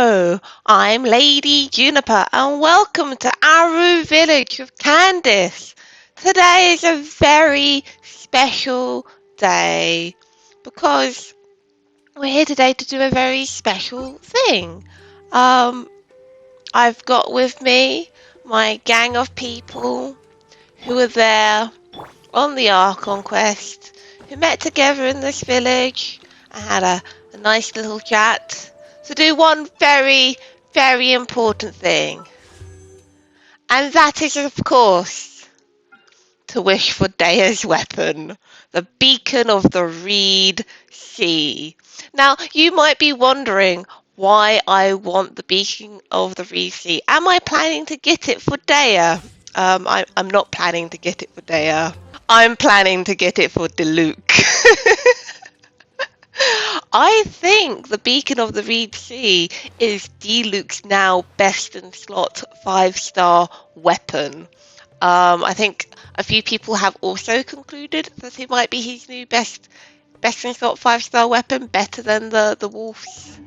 Hello, I'm Lady Juniper and welcome to Aru Village with Candice. Today is a very special day because we're here today to do a very special thing. Um, I've got with me my gang of people who were there on the Archon quest, who met together in this village and had a nice little chat to do one very, very important thing. And that is, of course, to wish for Dehya's weapon, the beacon of the Reed Sea. Now, you might be wondering why I want the beacon of the Reed Sea. Am I planning to get it for Dehya? I'm not planning to get it for Dehya. I'm planning to get it for Diluc. I think the Beacon of the Reed Sea is Diluc's now best in slot 5-star weapon. I think a few people have also concluded that it might be his new best in slot 5-star weapon, better than the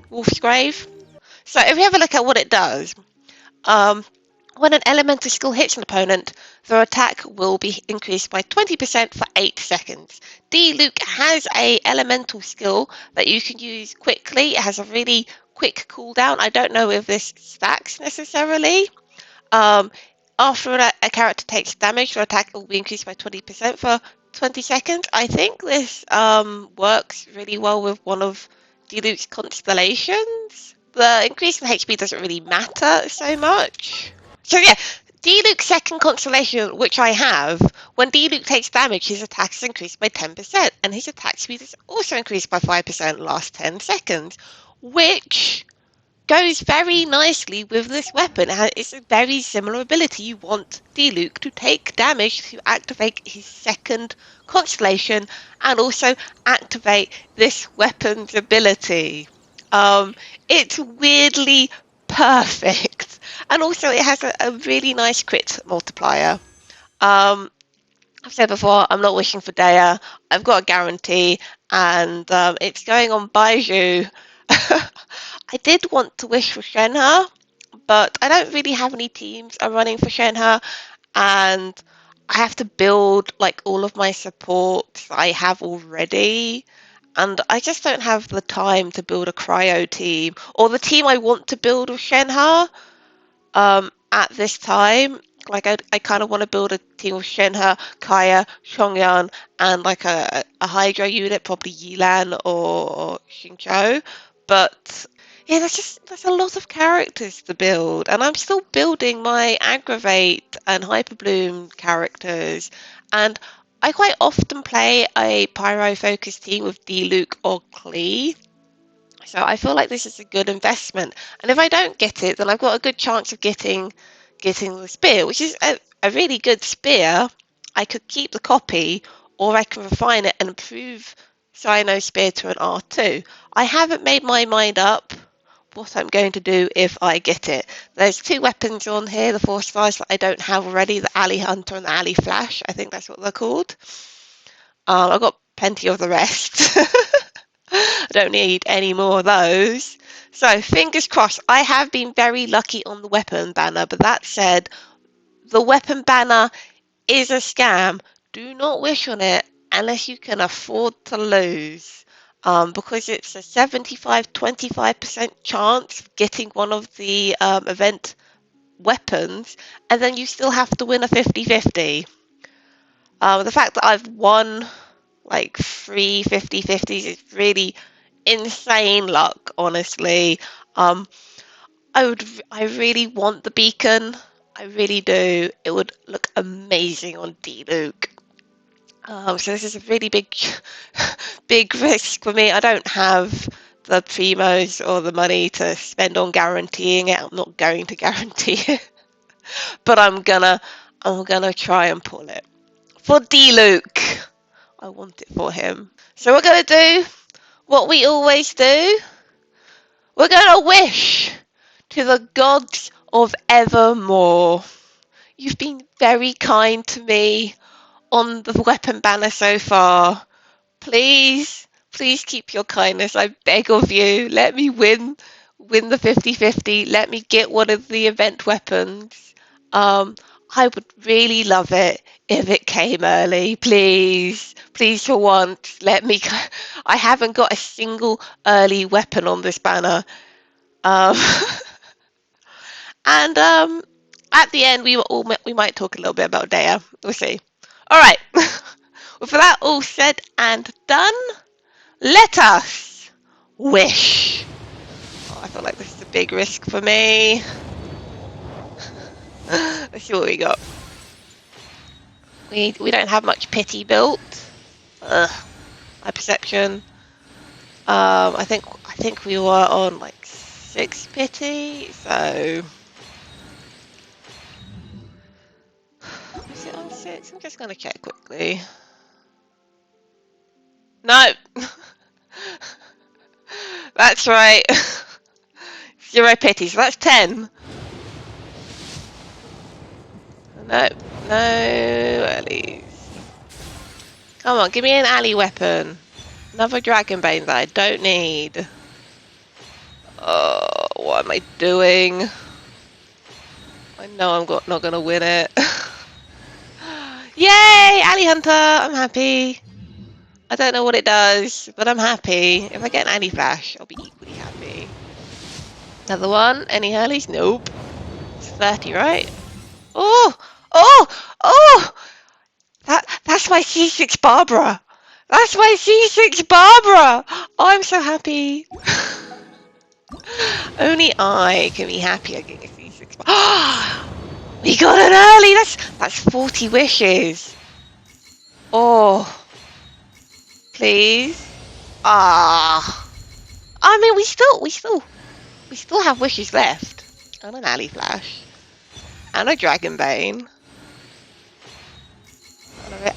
Wolf's Grave. So if we have a look at what it does, when an elemental skill hits an opponent, their attack will be increased by 20% for 8 seconds. Diluc has a elemental skill that you can use quickly. It has a really quick cooldown. I don't know if this stacks necessarily. After a character takes damage, their attack will be increased by 20% for 20 seconds. I think this works really well with one of Diluc's constellations. The increase in HP doesn't really matter so much. So yeah, Diluc's second constellation, which I have, when Diluc takes damage, his attack is increased by 10%, and his attack speed is also increased by 5% in the last 10 seconds, which goes very nicely with this weapon. It's a very similar ability. You want Diluc to take damage to activate his second constellation and also activate this weapon's ability. It's weirdly perfect, and also it has a really nice crit multiplier. I've said before, I'm not wishing for Dehya. I've got a guarantee, and it's going on Baiju. I did want to wish for Shenhe, but I don't really have any teams are running for Shenhe, and I have to build like all of my supports I have already. And I just don't have the time to build a cryo team or the team I want to build with Shenhe at this time. Like I kind of want to build a team of Shenhe, Kaya, Chongyan, and like a Hydra unit, probably Yilan or Xingqiu. But yeah, there's a lot of characters to build, and I'm still building my Aggravate and Hyperbloom characters, and I quite often play a Pyro-focused team with Diluc or Klee, so I feel like this is a good investment. And if I don't get it, then I've got a good chance of getting the spear, which is a really good spear. I could keep the copy, or I can refine it and improve Cyno Spear to an R2. I haven't made my mind up what I'm going to do if I get it. There's 2 weapons on here, the 4 stars that I don't have already, the Alley Hunter and the Alley Flash. I think that's what they're called. I've got plenty of the rest. I don't need any more of those. So fingers crossed. I have been very lucky on the weapon banner, but that said, the weapon banner is a scam. Do not wish on it unless you can afford to lose. Because it's a 75-25% chance of getting one of the event weapons, and then you still have to win a 50-50. The fact that I've won like 3 50-50s is really insane luck, honestly. I really want the beacon. I really do. It would look amazing on Diluc. So this is a really big risk for me. I don't have the primos or the money to spend on guaranteeing it. I'm not going to guarantee it, but I'm gonna try and pull it for Diluc. I want it for him. So we're gonna do what we always do. We're gonna wish to the gods of Evermore. You've been very kind to me on the weapon banner so far. Please keep your kindness. I beg of you. Let me win win the 50-50. Let me get one of the event weapons. I would really love it if it came early. Please, please for once, let me. I haven't got a single early weapon on this banner. Um, and at the end, we might talk a little bit about Dehya. We'll see. All right. With that all said and done, let us wish. Oh, I feel like this is a big risk for me. Let's see what we got. We don't have much pity built. Ugh, my perception. I think we were on like 6 pity, so is it on 6? I'm just gonna check quickly. No, that's right. 0 pity, so that's 10. No, no allies. Come on, give me an ally weapon. Another dragon bane that I don't need. Oh, what am I doing? I know I'm not gonna win it. Yay, ally hunter! I'm happy. I don't know what it does, but I'm happy. If I get an ally flash, I'll be equally happy. Another one? Any hurleys? Nope. It's 30, right? Oh! Oh! Oh! That's my C6 Barbara! That's my C6 Barbara! Oh, I'm so happy. Only I can be happy I get a C6 Barbara. We got an early! That's 40 wishes. Oh. Please. Ah. I mean, we still have wishes left. And an ally flash. And a dragon bane.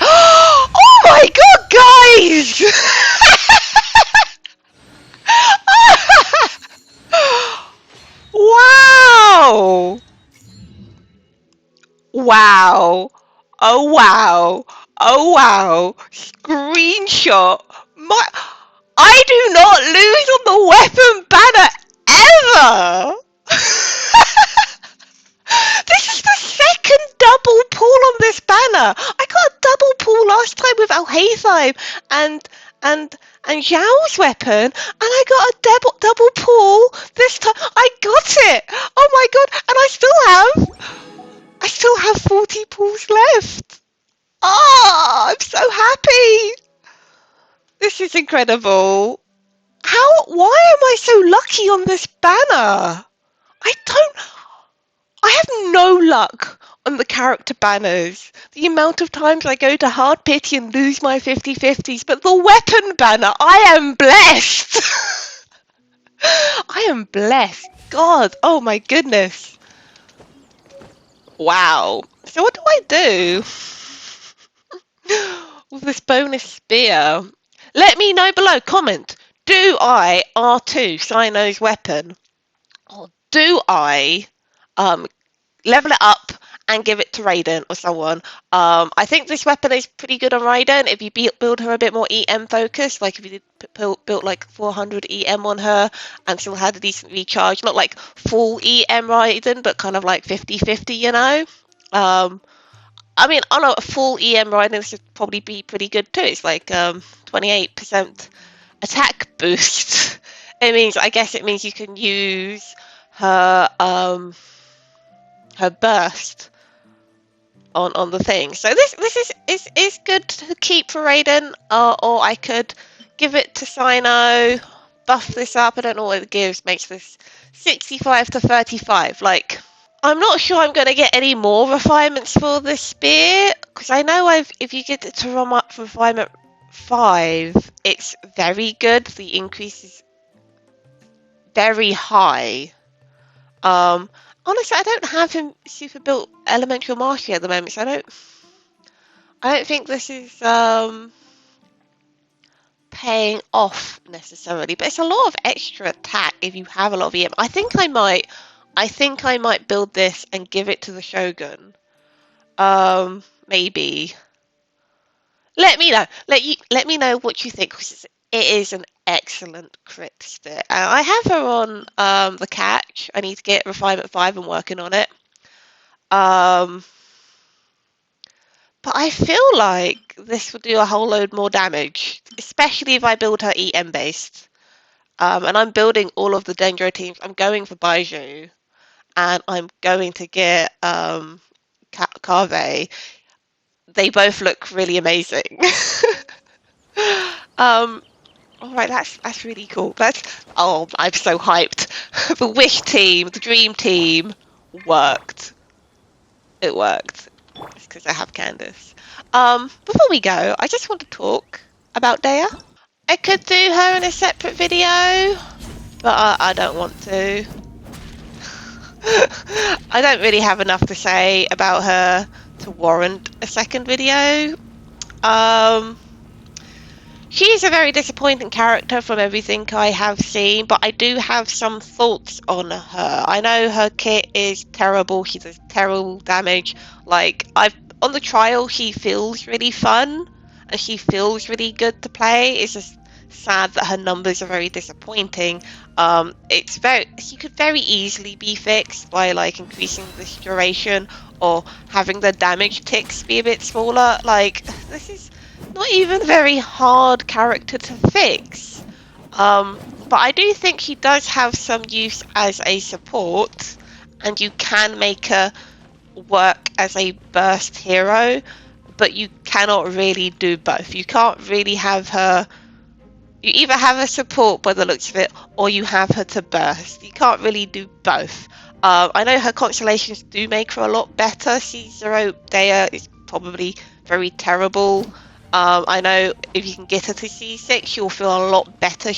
Oh my god, guys! Wow! Wow! Oh wow! Oh wow! Screenshot! I do not lose on the weapon banner ever! This is the second double pull on this banner. I got a double pull last time with Alhaithime and Zhao's weapon, and I got a double pull this time. I got it. Oh my god! And I still have 40 pulls left. Oh, I'm so happy. This is incredible. Why am I so lucky on this banner? I have no luck on the character banners. The amount of times I go to hard pity and lose my 50-50s, but the weapon banner, I am blessed. I am blessed. God, oh my goodness. Wow. So what do I do with this bonus spear? Let me know below. Comment. Do I R2 Sino's weapon? Or do I level it up and give it to Raiden or someone? I think this weapon is pretty good on Raiden if you build her a bit more EM focused, like if you built like 400 EM on her and still had a decent recharge, not like full EM Raiden, but kind of like 50-50, you know? I mean, on a full EM Raiden, this should probably be pretty good too. It's like 28% attack boost. I guess it means you can use her her burst on the thing. So this is good to keep for Raiden, or I could give it to Sino, buff this up. I don't know what it gives. Makes this 65 to 35. Like, I'm not sure I'm going to get any more refinements for this spear, because I know if you get it to refinement 5, it's very good. The increase is very high. Honestly, I don't have him super built elemental mastery at the moment, so I don't think this is paying off necessarily. But it's a lot of extra attack if you have a lot of EM. I think I might build this and give it to the Shogun. Maybe. Let me know. Let me know what you think, because it is an excellent crit stick. I have her on the catch. I need to get refinement 5 and working on it. Um, but I feel like this would do a whole load more damage, especially if I build her EM based. And I'm building all of the Dendro teams. I'm going for Baiju, and I'm going to get Carve. They both look really amazing. um, all right, that's really cool. I'm so hyped. The Wish team, the Dream team, worked. It worked. It's because I have Candace. Before we go, I just want to talk about Dehya. I could do her in a separate video, but I don't want to. I don't really have enough to say about her to warrant a second video. Um, She is a very disappointing character from everything I have seen, but I do have some thoughts on her. I know her kit is terrible. She does terrible damage. Like, on the trial, she feels really fun and she feels really good to play. It's just sad that her numbers are very disappointing. She could very easily be fixed by like increasing the duration or having the damage ticks be a bit smaller. Like, this is not even a very hard character to fix. But I do think he does have some use as a support, and you can make her work as a burst hero, but you cannot really do both. You can't really have her. You either have her support by the looks of it, or you have her to burst. You can't really do both. I know her constellations do make her a lot better. C0 Dehya is probably very terrible. I know if you can get her to C6, she'll feel a lot better.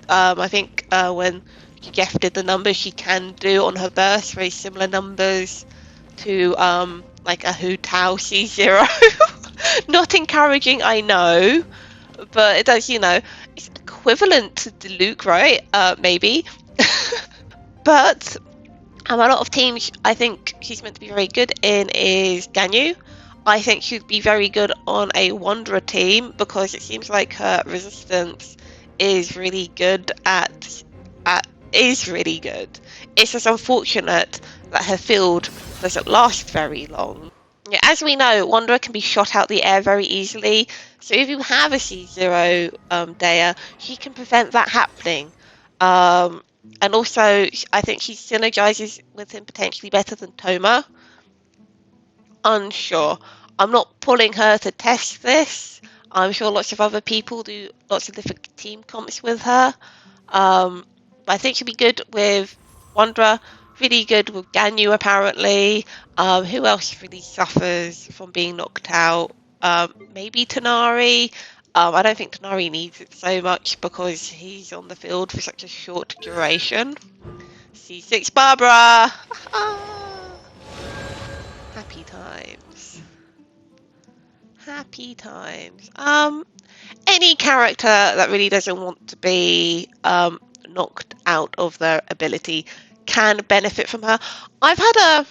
I think when Jeff did the numbers, she can do on her burst very similar numbers to like a Hu Tao C0. Not encouraging, I know, but it does, it's equivalent to Luke, right? Maybe. But a lot of teams I think she's meant to be very good in is Ganyu. I think she'd be very good on a Wanderer team because it seems like her resistance is really good is really good. It's just unfortunate that her field doesn't last very long. Yeah, as we know, Wanderer can be shot out the air very easily, so if you have a C0 Dehya, she can prevent that happening. And also, I think she synergizes with him potentially better than Toma. Unsure. I'm not pulling her to test this. I'm sure lots of other people do lots of different team comps with her. I think she'll be good with Wanderer, really good with Ganyu apparently. Who else really suffers from being knocked out? Maybe Tanari. I don't think Tanari needs it so much because he's on the field for such a short duration. C6 Barbara! Happy times. Happy times. Any character that really doesn't want to be knocked out of their ability can benefit from her. I've had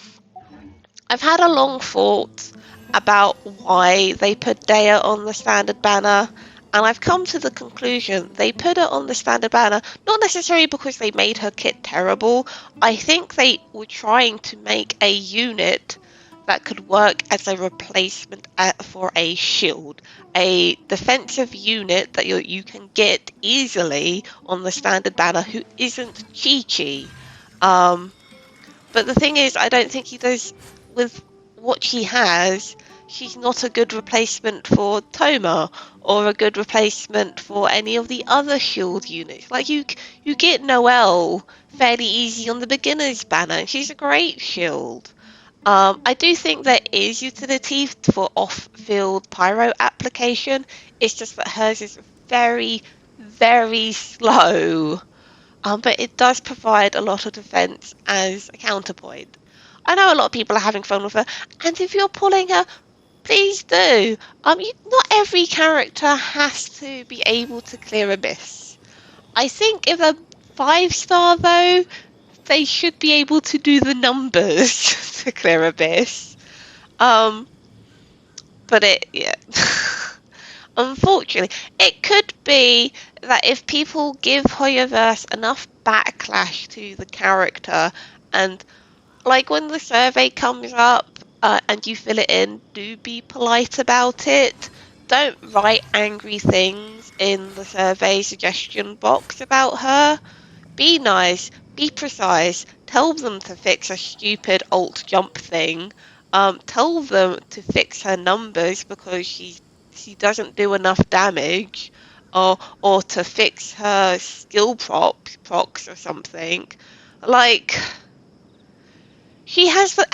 a long thought about why they put Dehya on the standard banner, and I've come to the conclusion they put her on the standard banner not necessarily because they made her kit terrible. I think they were trying to make a unit that could work as a replacement for a shield, a defensive unit that you can get easily on the standard banner who isn't Chi-Chi. But the thing is, I don't think he does, with what she has, she's not a good replacement for Toma or a good replacement for any of the other shield units. Like you get Noelle fairly easy on the beginner's banner, and she's a great shield. I do think there is utility for off-field pyro application. It's just that hers is very, very slow. But it does provide a lot of defense as a counterpoint. I know a lot of people are having fun with her, and if you're pulling her, please do. Not every character has to be able to clear Abyss. I think if they're 5-star though, they should be able to do the numbers to clear Abyss. But yeah. Unfortunately, it could be that if people give Hoyoverse enough backlash to the character, and like when the survey comes up and you fill it in, do be polite about it. Don't write angry things in the survey suggestion box about her. Be nice, be precise, tell them to fix a stupid alt jump thing. Tell them to fix her numbers because she doesn't do enough damage, or to fix her skill procs or something. Like she has the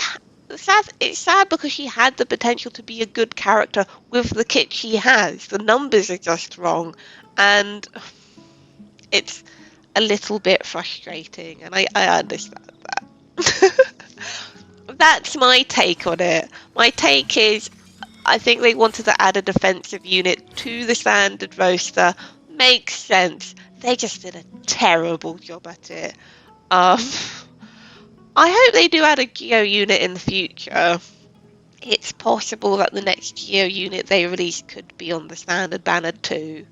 sad. It's sad because she had the potential to be a good character with the kit she has. The numbers are just wrong, and it's a little bit frustrating, and I understand that. That's my take on it. My take is I think they wanted to add a defensive unit to the standard roster. Makes sense. They just did a terrible job at it. Um, I hope they do add a Geo unit in the future. It's possible that the next Geo unit they release could be on the standard banner too.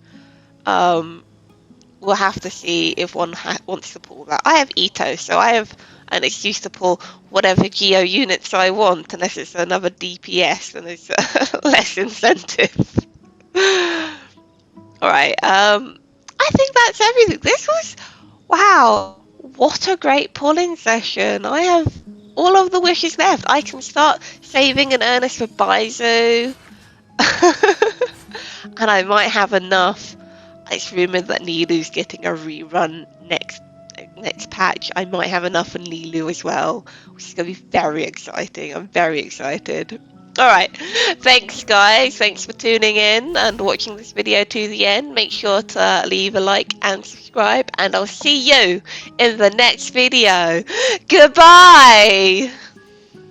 We'll have to see if one wants to pull that. I have Ito, so I have an excuse to pull whatever Geo units I want, unless it's another DPS, then it's less incentive. Alright, I think that's everything. This was, wow, what a great pulling session. I have all of the wishes left. I can start saving in earnest for Baizu. And I might have enough. It's rumoured that Nilu's getting a rerun next patch. I might have enough for Nilu as well, which is going to be very exciting. I'm very excited. Alright, thanks guys, thanks for tuning in and watching this video to the end. Make sure to leave a like and subscribe, and I'll see you in the next video. Goodbye!